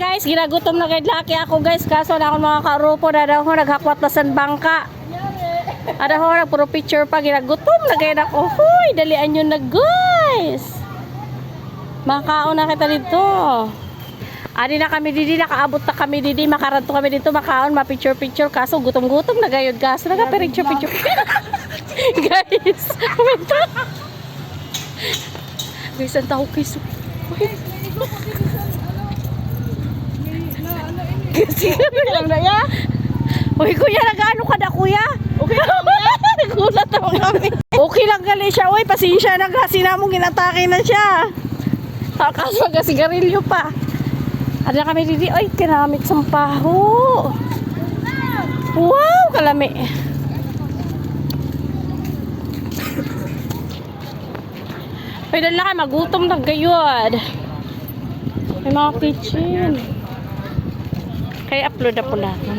guys, ginagutom na guide laki ako guys. Kaso na akong mga karupo na daw naghakwat na sa bangka. Ada ho puro picture pa ginagutom na guide ako. Hoy, dalian nyo na guys. Makaon na kita dito. Adi na kami didi, nakaabot na kami didi, makaranto kami dito, makaon, ma-picture-picture. Kaso gutom-gutom na gayod. Kaso naka-picture-picture. Guys, kumento. Guys, ang tao kiso. Kasi lang na ya. Uy, kuya, nag-ano ka na, kuya? Okay lang na? Nagulat naman kami. Okay lang gali siya. Uy, pasensya na kasi namong ginatake na siya. Kaso mag-sigarilyo pa. Ada kami didi. Uy, kinamit sampaho. Wow, kalami. Uy, dala kayo, magutom na gayod. May mga kitchen. Kaya upload na po natin.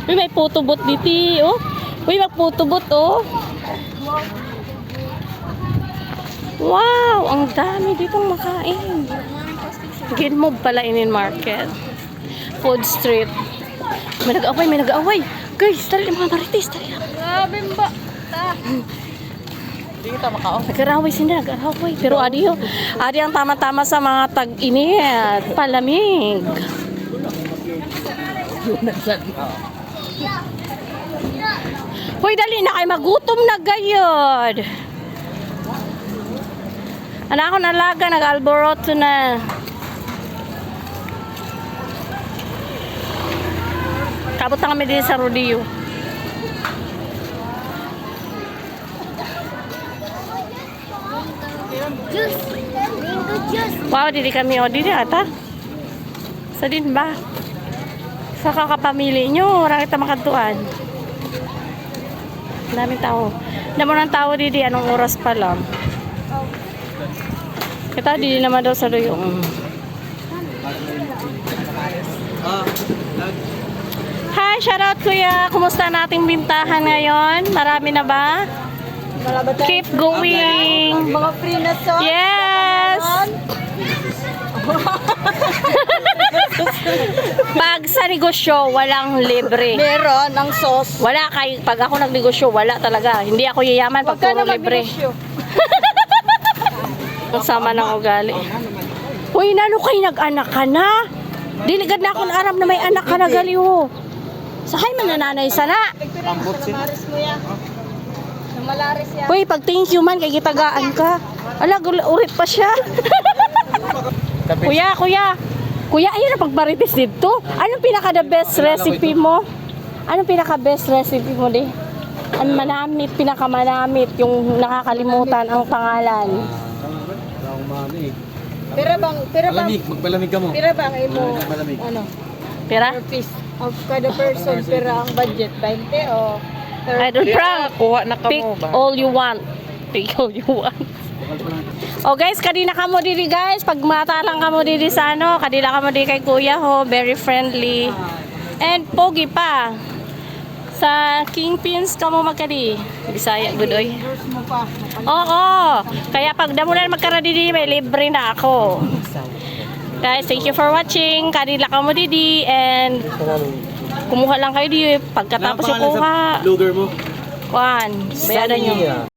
Uy, may photobooth dito, oh. Uy, mag-photobooth, oh. Wow, ang dami ditong makain. Ginmog pala inin market. Food street. May nag-away, may nag-away. Guys, tali mga marites, tali. Grabe ba? Hindi kita makaon. Nag-araway sila, nag-araway. Pero adi ang tama-tama sa mga tag-init. Palamig. Hoy, dali na kayo, magutom na gayod. Anak ko nalaga, nag-alboroto na. Kabot na kami din sa rodeo. Juice. Mango juice. Wow, dili kami o dili ata. Sa din ba? Sa kakapamili nyo, wala kita makatuan. Daming tao. Damo ng tao didi, anong oras pa lang. Kita didi naman daw sa luyong. Hi, shoutout kuya. Kumusta nating bintahan ngayon? Marami na ba? Keep going. Mga free na sauce. Yes! Pag sa negosyo, walang libre. Meron ang sauce. Wala kay pag ako nagnegosyo, wala talaga. Hindi ako yayaman pag puro libre. Sama ng ugali. Uy, nano kayo nag-anak ka na? Diligad na akong aram na may anak ka na galiw. Sahay man na nanay sana. Malaris mo yan. Malaris yan. Uy, pag thank you man, kay gitagaan ka. Ala, urit pa siya. Kuya, ayun na pagbaritis dito. Anong pinaka the best recipe mo? Anong pinaka best recipe mo di? Ang manamit, pinaka manamit, yung nakakalimutan ang pangalan. Pira bang, Magpalamig ka mo. pira bang imo, Malamig. ano, Pira? per piece of kada person, pira ang budget, 20 o 30? I don't prank. Kuha na Pick all you want. Pick all you want. Oh guys, kadina ka mo diri guys. Pag mata lang ka mo diri sa ano, kadila ka mo diri kay kuya ho. Very friendly. And pogi pa. Sa Kingpins ka mo magkadi. Bisaya, good oy. Yours mo pa. Oo. Kaya pag damo na magkara diri, may libre na ako. Guys, thank you for watching. Kadila ka mo didi. And kumuha lang kayo dito. Pagkatapos yung kuha. Vlogger mo. Kuhan. Bayaran nyo.